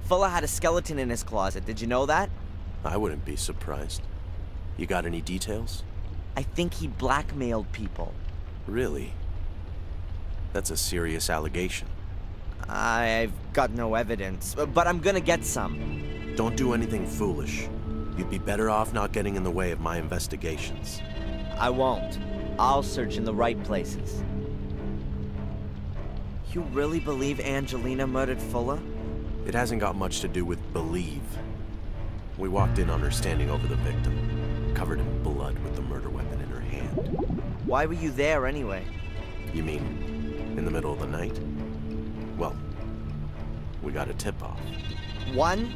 Fuller had a skeleton in his closet. Did you know that? I wouldn't be surprised. You got any details? I think he blackmailed people. Really? That's a serious allegation. I've got no evidence, but I'm gonna get some. Don't do anything foolish. You'd be better off not getting in the way of my investigations. I won't. I'll search in the right places. You really believe Angelina murdered Fuller? It hasn't got much to do with believe. We walked in on her standing over the victim, covered in blood with the murder weapon in her hand. Why were you there anyway? You mean, in the middle of the night? Well, we got a tip-off. One?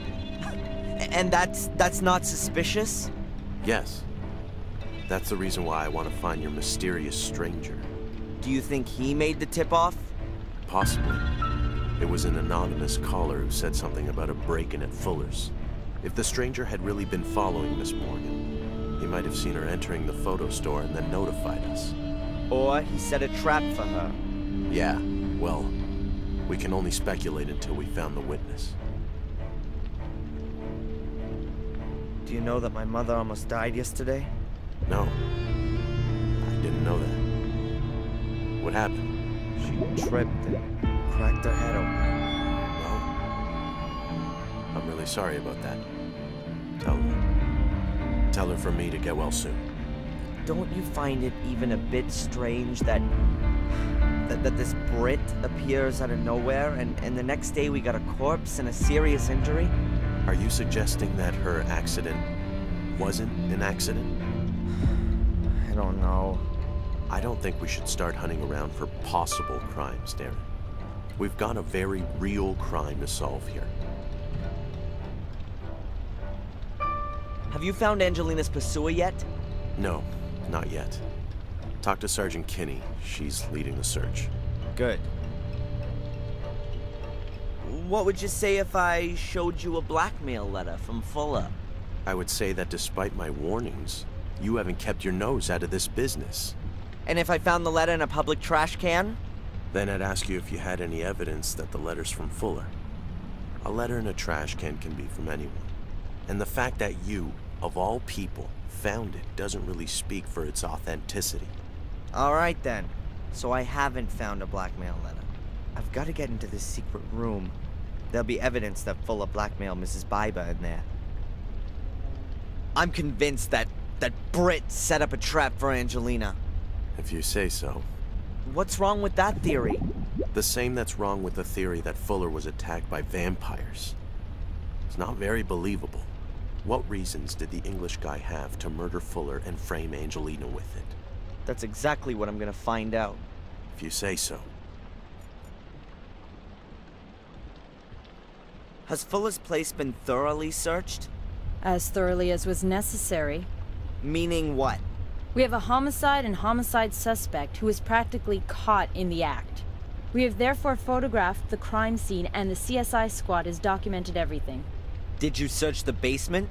And that's not suspicious? Yes. That's the reason why I want to find your mysterious stranger. Do you think he made the tip-off? Possibly. It was an anonymous caller who said something about a break-in at Fuller's. If the stranger had really been following Miss Morgan, he might have seen her entering the photo store and then notified us. Or he set a trap for her. Yeah, well, we can only speculate until we found the witness. Do you know that my mother almost died yesterday? No. I didn't know that. What happened? She tripped and cracked her head open. Well, I'm really sorry about that. Tell her from me to get well soon. Don't you find it even a bit strange that this Brit appears out of nowhere and the next day we got a corpse and a serious injury? Are you suggesting that her accident wasn't an accident? I don't know. I don't think we should start hunting around for possible crimes, Darren. We've got a very real crime to solve here. Have you found Angelina's pursuer yet? No, not yet. Talk to Sergeant Kinney. She's leading the search. Good. What would you say if I showed you a blackmail letter from Fuller? I would say that despite my warnings, you haven't kept your nose out of this business. And if I found the letter in a public trash can? Then I'd ask you if you had any evidence that the letter's from Fuller. A letter in a trash can be from anyone. And the fact that you, of all people, found it doesn't really speak for its authenticity. All right then. So I haven't found a blackmail letter. I've got to get into this secret room. There'll be evidence that Fuller blackmailed Mrs. Biber in there. I'm convinced that Brit set up a trap for Angelina. If you say so. What's wrong with that theory? The same that's wrong with the theory that Fuller was attacked by vampires. It's not very believable. What reasons did the English guy have to murder Fuller and frame Angelina with it? That's exactly what I'm gonna find out. If you say so. Has Fuller's place been thoroughly searched? As thoroughly as was necessary. Meaning what? We have a homicide and homicide suspect who is practically caught in the act. We have therefore photographed the crime scene and the CSI squad has documented everything. Did you search the basement?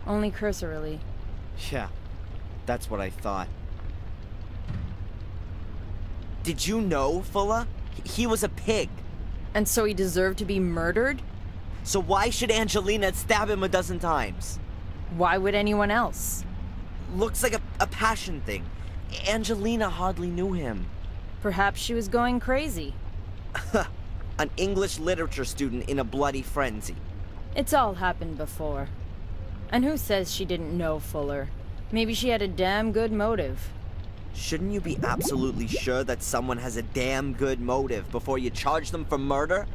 Only cursorily. Yeah, that's what I thought. Did you know, Fuller? He was a pig. And so he deserved to be murdered? So why should Angelina stab him a dozen times? Why would anyone else? Looks like a passion thing. Angelina hardly knew him. Perhaps she was going crazy. An English literature student in a bloody frenzy. It's all happened before. And who says she didn't know Fuller? Maybe she had a damn good motive. Shouldn't you be absolutely sure that someone has a damn good motive before you charge them for murder?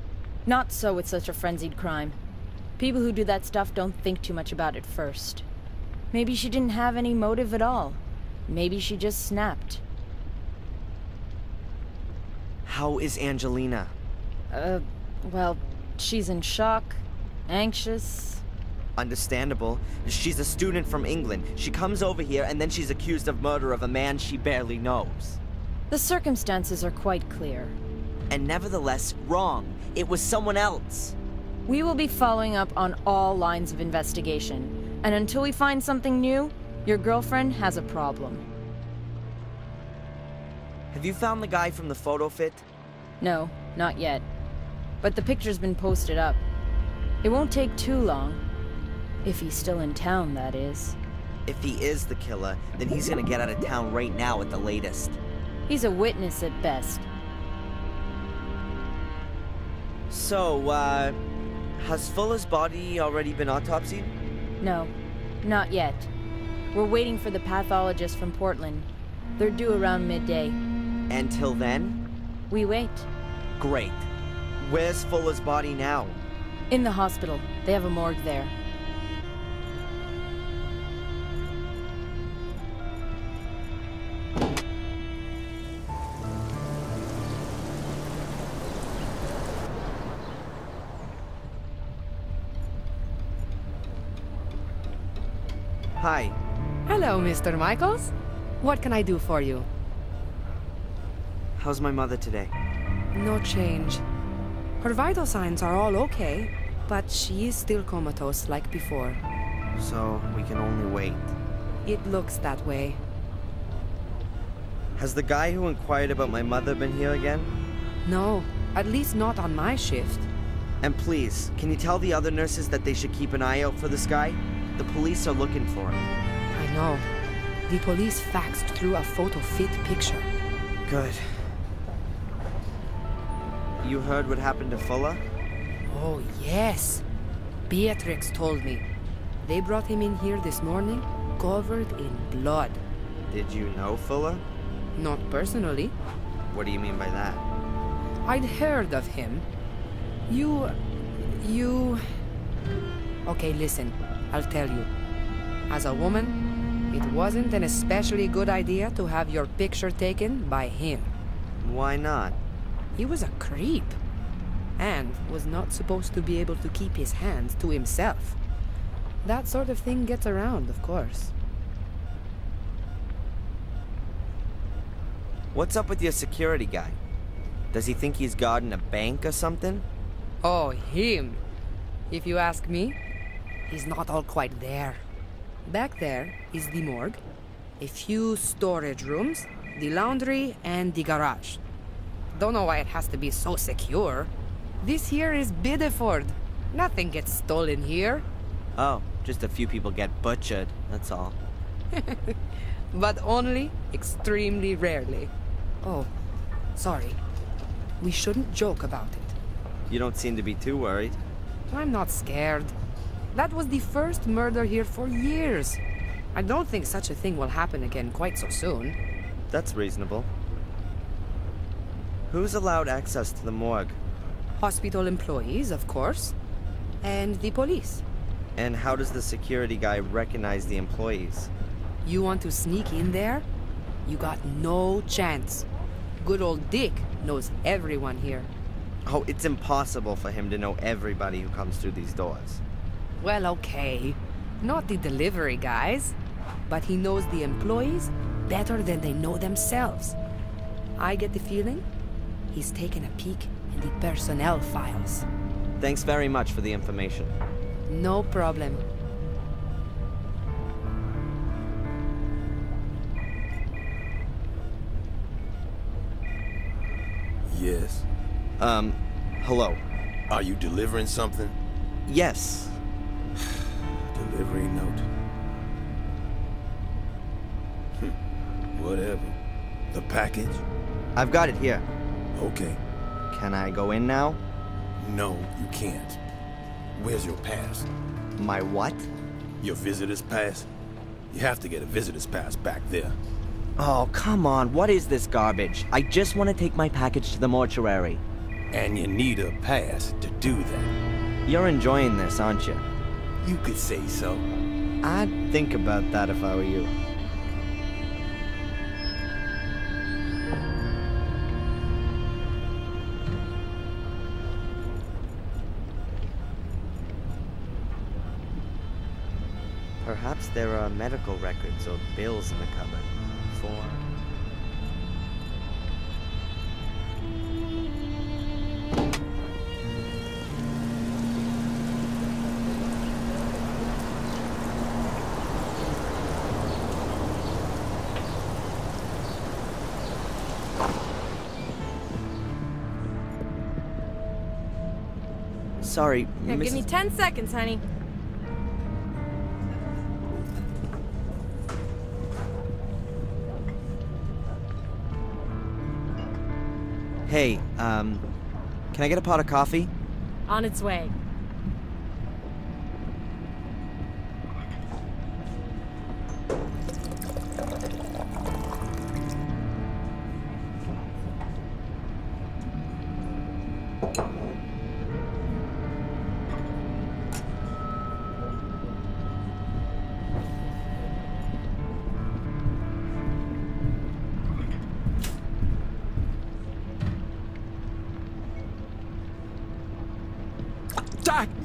Not so with such a frenzied crime. People who do that stuff don't think too much about it first. Maybe she didn't have any motive at all. Maybe she just snapped. How is Angelina? Well, she's in shock, anxious. Understandable. She's a student from England. She comes over here and then she's accused of murder of a man she barely knows. The circumstances are quite clear. And nevertheless, wrong. It was someone else. We will be following up on all lines of investigation. And until we find something new, your girlfriend has a problem. Have you found the guy from the photo fit? No, not yet. But the picture's been posted up. It won't take too long. If he's still in town, that is. If he is the killer, then he's gonna get out of town right now at the latest. He's a witness at best. So, has Fuller's body already been autopsied? No, not yet. We're waiting for the pathologist from Portland. They're due around midday. Until then? We wait. Great. Where's Fuller's body now? In the hospital. They have a morgue there. Hi. Hello, Mr. Michaels. What can I do for you? How's my mother today? No change. Her vital signs are all okay, but she is still comatose like before. So, we can only wait. It looks that way. Has the guy who inquired about my mother been here again? No, at least not on my shift. And please, can you tell the other nurses that they should keep an eye out for this guy? The police are looking for him. I know. The police faxed through a photo fit picture. Good. You heard what happened to Fuller? Oh, yes. Beatrix told me. They brought him in here this morning, covered in blood. Did you know Fuller? Not personally. What do you mean by that? I'd heard of him. You... Okay, listen. I'll tell you. As a woman, it wasn't an especially good idea to have your picture taken by him. Why not? He was a creep. And was not supposed to be able to keep his hands to himself. That sort of thing gets around, of course. What's up with your security guy? Does he think he's guarding a bank or something? Oh, him. If you ask me, he's not all quite there. Back there is the morgue, a few storage rooms, the laundry, and the garage. Don't know why it has to be so secure. This here is Biddeford. Nothing gets stolen here. Oh, just a few people get butchered, that's all. But only extremely rarely. Oh, sorry. We shouldn't joke about it. You don't seem to be too worried. I'm not scared. That was the first murder here for years. I don't think such a thing will happen again quite so soon. That's reasonable. Who's allowed access to the morgue? Hospital employees, of course. And the police. And how does the security guy recognize the employees? You want to sneak in there? You got no chance. Good old Dick knows everyone here. Oh, it's impossible for him to know everybody who comes through these doors. Well, okay. Not the delivery guys. But he knows the employees better than they know themselves. I get the feeling he's taken a peek in the personnel files. Thanks very much for the information. No problem. Yes. Hello. Are you delivering something? Yes. Delivery note. Whatever. The package? I've got it here. Okay. Can I go in now? No, you can't. Where's your pass? My what? Your visitor's pass? You have to get a visitor's pass back there. Oh, come on. What is this garbage? I just want to take my package to the mortuary. And you need a pass to do that. You're enjoying this, aren't you? You could say so. I'd think about that if I were you. Perhaps there are medical records or bills in the cupboard. For... Sorry, Here, give me 10 seconds, honey. Hey, can I get a pot of coffee? On its way.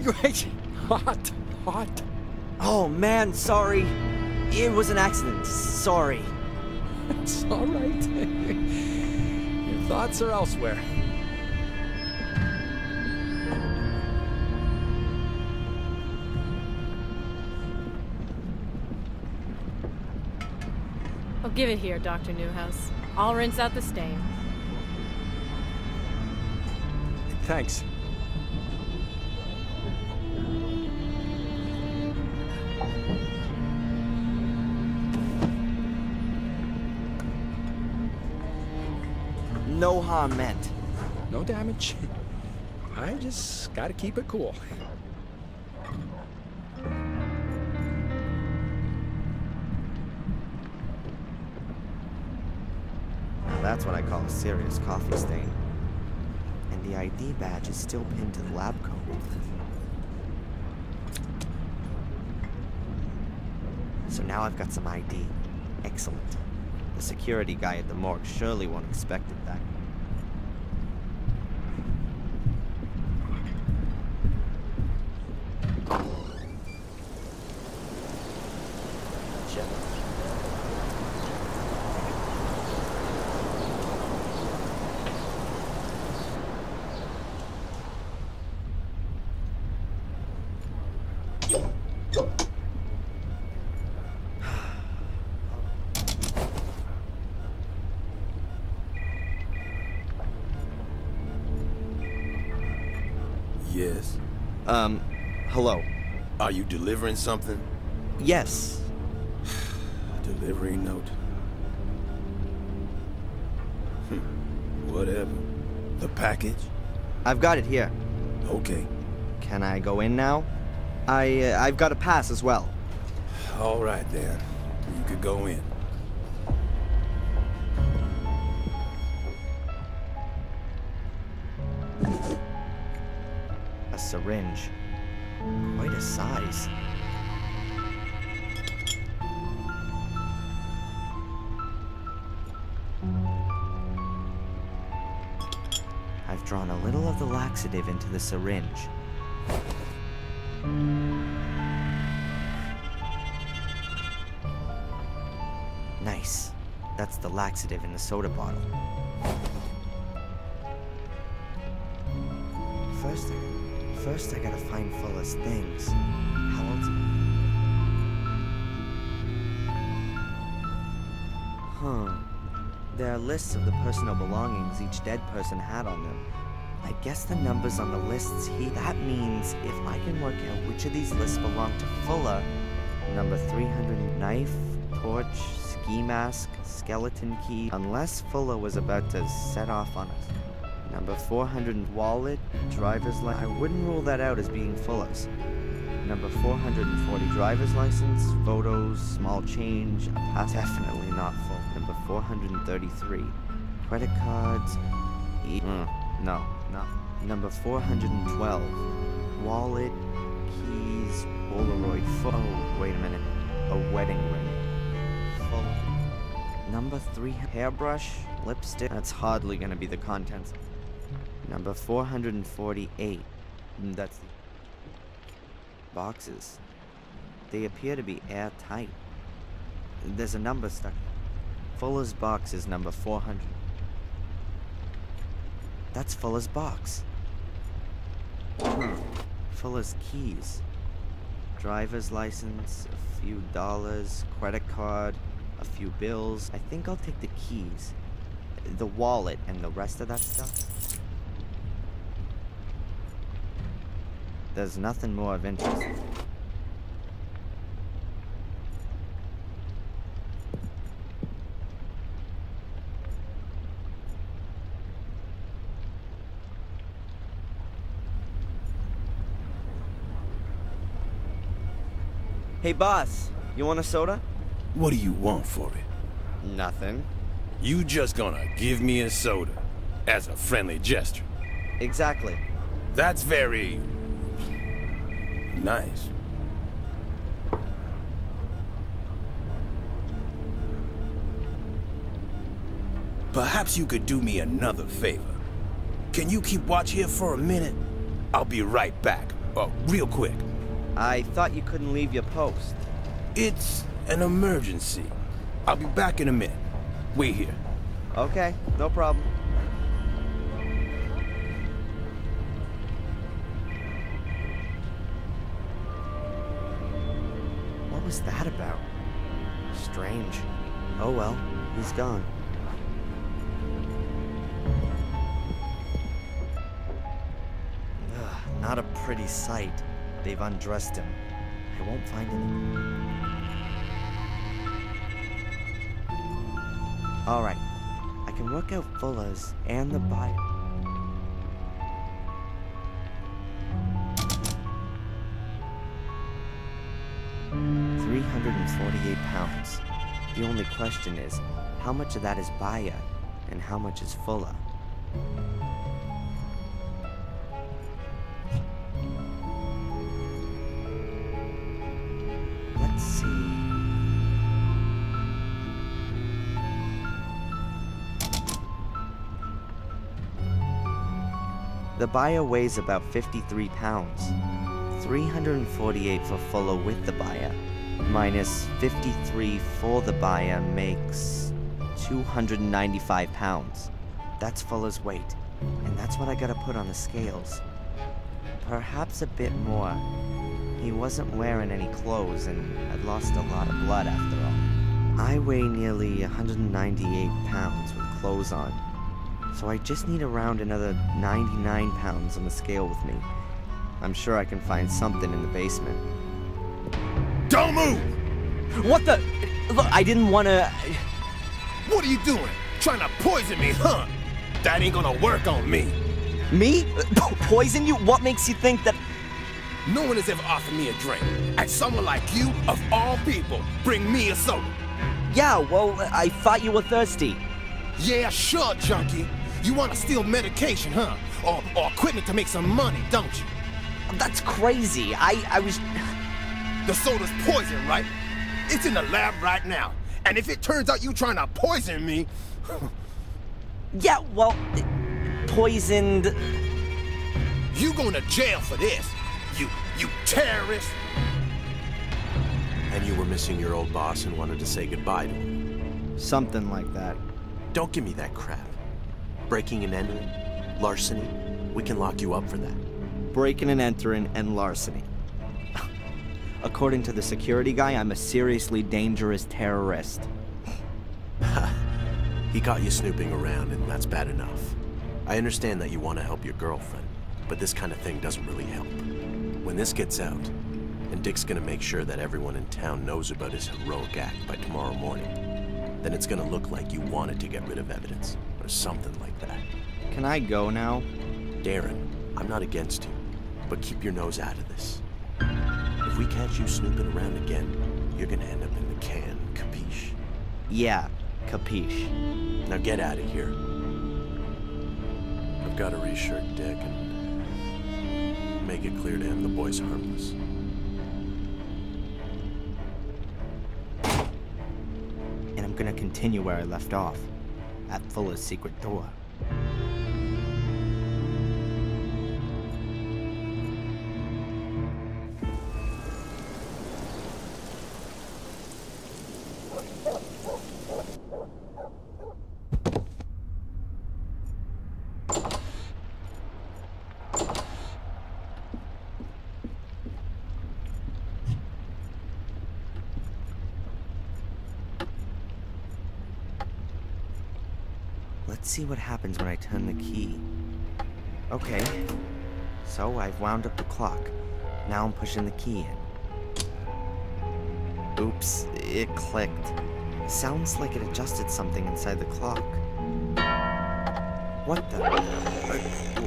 Great. Hot. Oh man, sorry. It was an accident. Sorry. It's all right. Your thoughts are elsewhere. Oh, give it here, Dr. Newhouse. I'll rinse out the stain. Thanks. No harm meant. No damage. I just gotta keep it cool. Now that's what I call a serious coffee stain. And the ID badge is still pinned to the lab coat. So now I've got some ID. Excellent. The security guy at the morgue surely won't expect it back. Yes. Hello. Are you delivering something? Yes. Delivery note. Whatever. The package? I've got it here. Okay. Can I go in now? I've got a pass as well. All right, then. You could go in. A syringe. Quite a size. I've drawn a little of the laxative into the syringe. Nice. That's the laxative in the soda bottle. First I gotta find Fuller's things. How else? There are lists of the personal belongings each dead person had on them. I guess the numbers on the lists that means if I can work out which of these lists belong to Fuller, number 300 knife, torch, ski mask, skeleton key, unless Fuller was about to set off on us. Number 400 wallet, driver's license. I wouldn't rule that out as being Fuller's. Number 440 driver's license, photos, small change, a pass. Definitely not full. Number 433, credit cards. No. Number 412, wallet, keys, Polaroid photo. Oh, wait a minute. A wedding ring. Fuller. Number 3, hairbrush, lipstick. That's hardly gonna be the contents. Number 448. That's the boxes. They appear to be airtight. There's a number stuck. Fuller's box is number 400. That's Fuller's box. Fuller's keys. Driver's license, a few dollars, credit card, a few bills. I think I'll take the keys. The wallet and the rest of that stuff. there's nothing more of interest. Hey boss, you want a soda? What do you want for it? Nothing. You just gonna give me a soda as a friendly gesture? Exactly. That's very nice. Perhaps you could do me another favor. Can you keep watch here for a minute? I'll be right back. Real quick. I thought you couldn't leave your post. It's an emergency. I'll be back in a minute. Wait here. Okay, no problem. What was that about? Strange. Oh well, he's gone. Ugh, not a pretty sight. They've undressed him. I won't find anything. Alright. I can work out Fuller's and the buyer. £348. The only question is, how much of that is Baia and how much is Fuller? Let's see. The Baia weighs about 53 pounds. 348 for Fuller with the Baia, minus 53 for the Baia makes 295 pounds. That's Fuller's weight, and that's what I gotta put on the scales. Perhaps a bit more. He wasn't wearing any clothes, and I'd lost a lot of blood after all. I weigh nearly 198 pounds with clothes on, so I just need around another 99 pounds on the scale with me. I'm sure I can find something in the basement. Don't move! What the? Look, I didn't want to... What are you doing? Trying to poison me, huh? That ain't gonna work on me. Me? Poison you? What makes you think that... No one has ever offered me a drink. And someone like you, of all people, bring me a soda. Yeah, well, I thought you were thirsty. Yeah, sure, junkie. You want to steal medication, huh? Or equipment to make some money, don't you? That's crazy. I was... The soda's poison, right? It's in the lab right now. And if it turns out you trying to poison me... Yeah, well, poisoned... You going to jail for this, you terrorist! And you were missing your old boss and wanted to say goodbye to him. Something like that. Don't give me that crap. Breaking and entering, larceny, we can lock you up for that. Breaking and entering and larceny. According to the security guy, I'm a seriously dangerous terrorist. He caught you snooping around, and that's bad enough. I understand that you want to help your girlfriend, but this kind of thing doesn't really help. When this gets out, and Dick's gonna make sure that everyone in town knows about his heroic act by tomorrow morning, then it's gonna look like you wanted to get rid of evidence, or something like that. Can I go now? Darren, I'm not against you, but keep your nose out of this. If we catch you snooping around again, you're gonna end up in the can, capiche? Yeah, capiche. Now get out of here. I've got to reassure Dick and make it clear to him the boy's harmless. And I'm gonna continue where I left off, at Fuller's secret door. Let's see what happens when I turn the key. Okay, so I've wound up the clock. Now I'm pushing the key in. Oops, it clicked. Sounds like it adjusted something inside the clock. What the?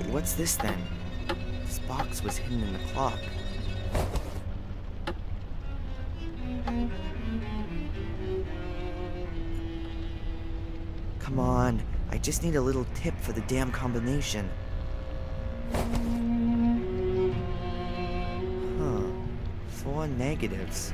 What's this then? This box was hidden in the clock. Come on, I just need a little tip for the damn combination. Huh, 4 negatives.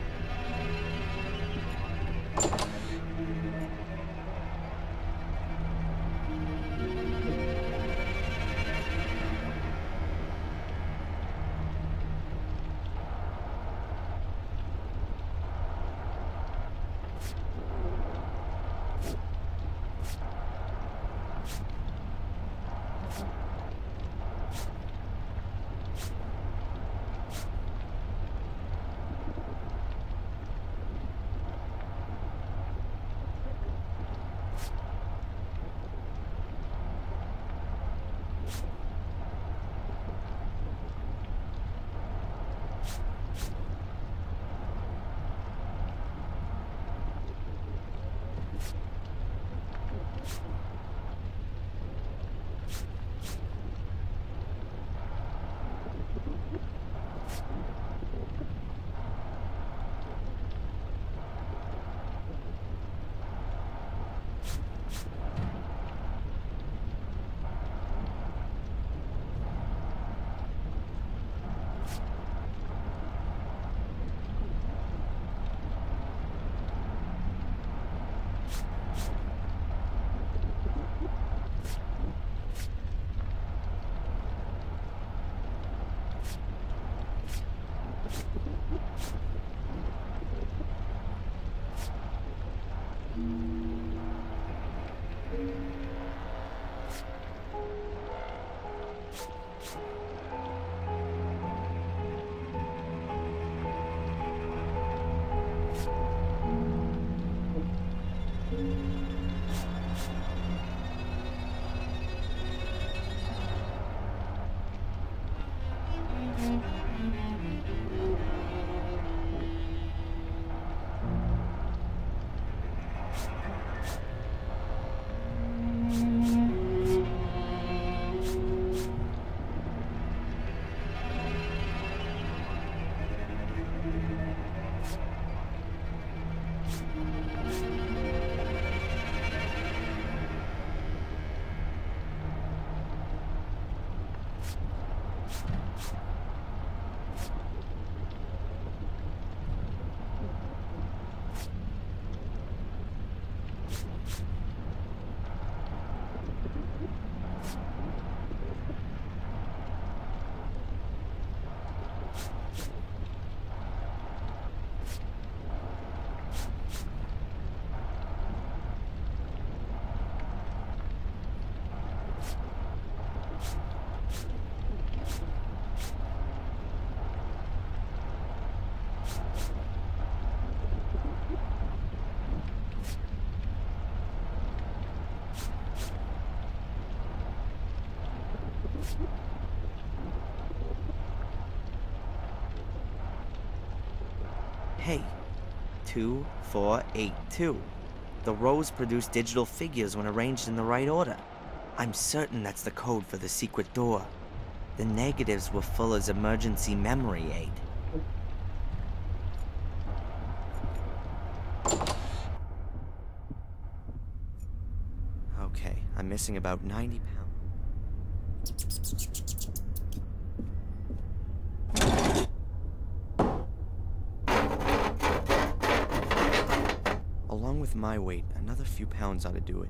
Hey, 2, 4, 8, 2. The rows produce digital figures when arranged in the right order. I'm certain that's the code for the secret door. The negatives were Fuller's emergency memory aid. Okay, I'm missing about 90 pounds. Along with my weight, another few pounds ought to do it.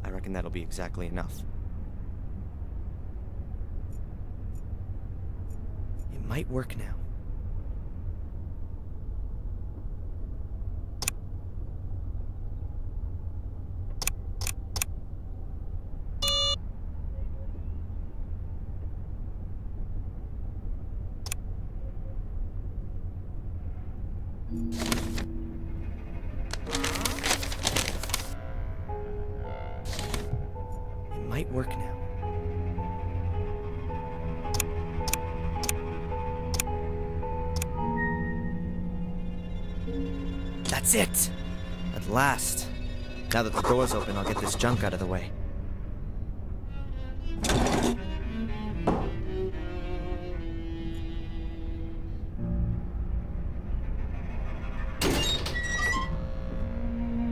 I reckon that'll be exactly enough. It might work now. Might work now. That's it! At last. Now that the door's open, I'll get this junk out of the way.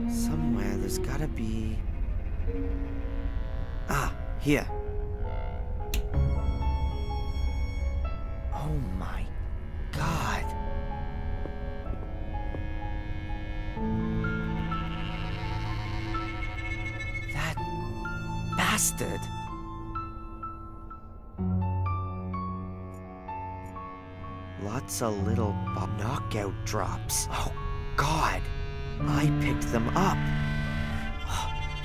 Somewhere there's gotta be... Ah, here. Oh my God. That bastard. Lots of little knockout drops. Oh God. I picked them up.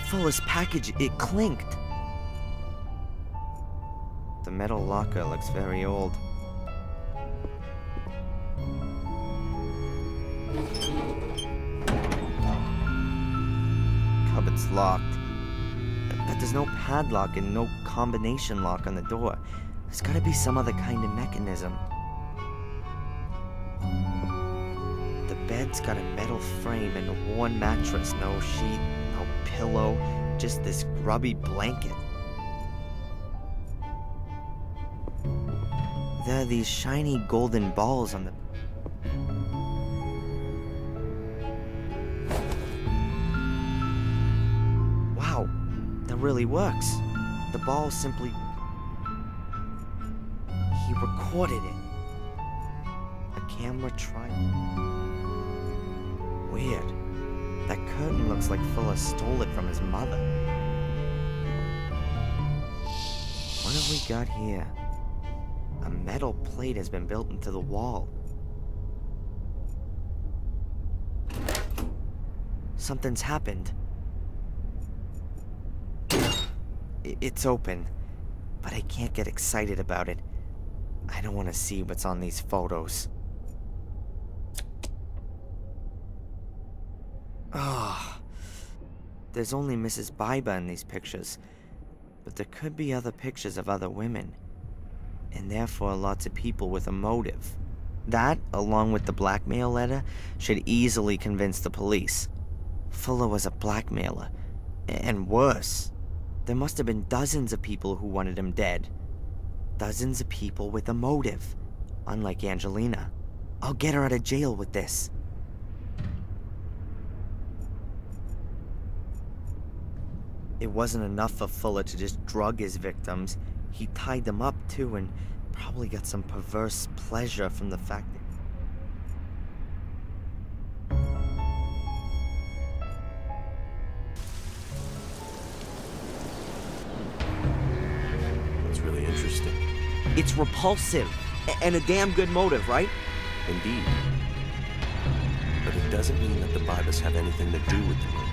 Fuller's package, it clinked. The metal locker looks very old. Cupboard's locked. But there's no padlock and no combination lock on the door. There's gotta be some other kind of mechanism. The bed's got a metal frame and a worn mattress. No sheet, no pillow, just this grubby blanket. There are these shiny golden balls on the... Wow, that really works. The ball simply... He recorded it. A camera tried... Weird. That curtain looks like Fuller stole it from his mother. What have we got here? A metal plate has been built into the wall. Something's happened. It's open, but I can't get excited about it. I don't want to see what's on these photos. Ah, there's only Mrs. Biber in these pictures, but there could be other pictures of other women, and therefore lots of people with a motive. That, along with the blackmail letter, should easily convince the police. Fuller was a blackmailer, and worse, there must have been dozens of people who wanted him dead. Dozens of people with a motive, unlike Angelina. I'll get her out of jail with this. It wasn't enough for Fuller to just drug his victims. He tied them up too and probably got some perverse pleasure from the fact that... That's really interesting. It's repulsive, and a damn good motive, right? Indeed. But it doesn't mean that the Bibers have anything to do with the murder.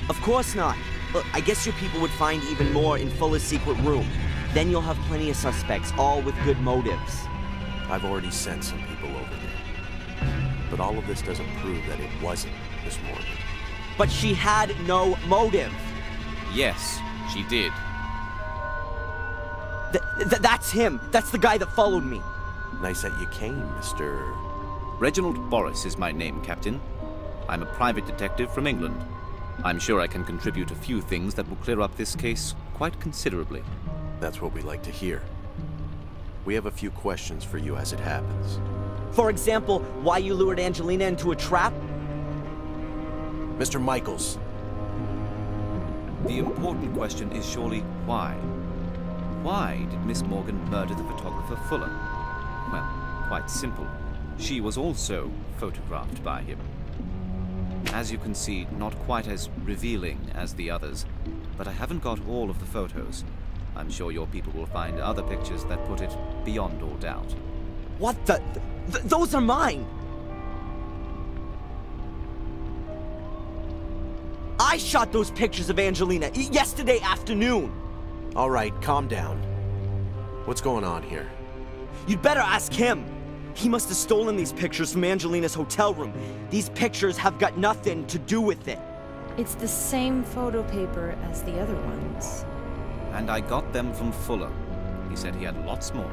Of course not. Look, I guess your people would find even more in Fuller's secret room. Then you'll have plenty of suspects, all with good motives. I've already sent some people over there. But all of this doesn't prove that it wasn't Miss Morgan. But she had no motive. Yes, she did. That's him. That's the guy that followed me. Nice that you came, Mr. Reginald Boris is my name, Captain. I'm a private detective from England. I'm sure I can contribute a few things that will clear up this case quite considerably. That's what we like to hear. We have a few questions for you as it happens. For example, why you lured Angelina into a trap? Mr. Michaels. The important question is surely why? Why did Miss Morgan murder the photographer Fuller? Well, quite simple. She was also photographed by him. As you can see, not quite as revealing as the others, but I haven't got all of the photos. I'm sure your people will find other pictures that put it beyond all doubt. What the? Those are mine! I shot those pictures of Angelina yesterday afternoon! All right, calm down. What's going on here? You'd better ask him! He must have stolen these pictures from Angelina's hotel room. These pictures have got nothing to do with it. It's the same photo paper as the other ones. And I got them from Fuller. He said he had lots more.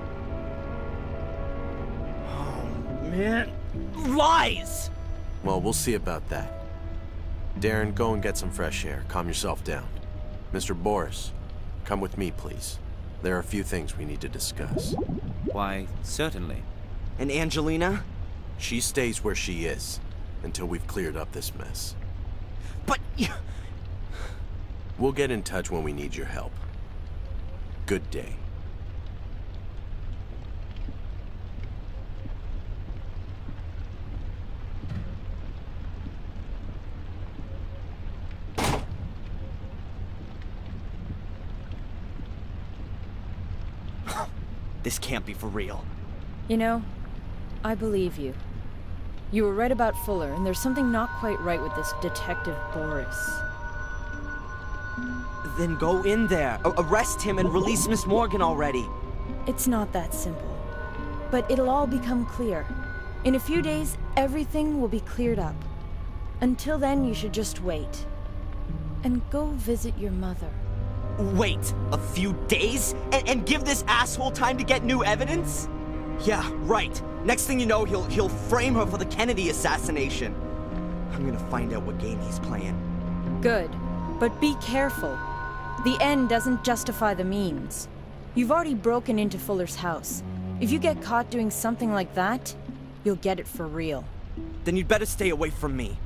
Oh, man. Lies! Well, we'll see about that. Darren, go and get some fresh air. Calm yourself down. Mr. Boris, come with me, please. There are a few things we need to discuss. Why, certainly. And Angelina? She stays where she is until we've cleared up this mess. But We'll get in touch when we need your help. Good day. This can't be for real. You know, I believe you. You were right about Fuller, and there's something not quite right with this Detective Boris. Then go in there, arrest him, and release Miss Morgan already. It's not that simple. But it'll all become clear. In a few days, everything will be cleared up. Until then, you should just wait. And go visit your mother. Wait a few days? And give this asshole time to get new evidence? Yeah, right. Next thing you know, he'll frame her for the Kennedy assassination. I'm gonna find out what game he's playing. Good. But be careful. The end doesn't justify the means. You've already broken into Fuller's house. If you get caught doing something like that, you'll get it for real. Then you'd better stay away from me.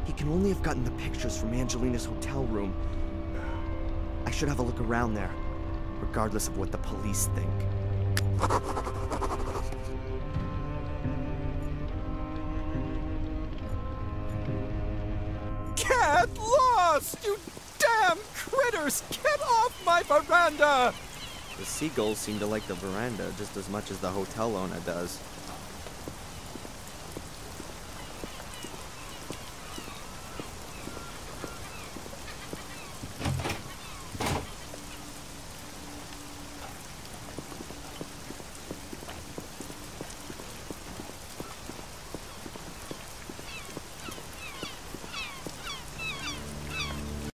He can only have gotten the pictures from Angelina's hotel room. I should have a look around there, regardless of what the police think. Get lost, you damn critters! Get off my veranda! The seagulls seem to like the veranda just as much as the hotel owner does.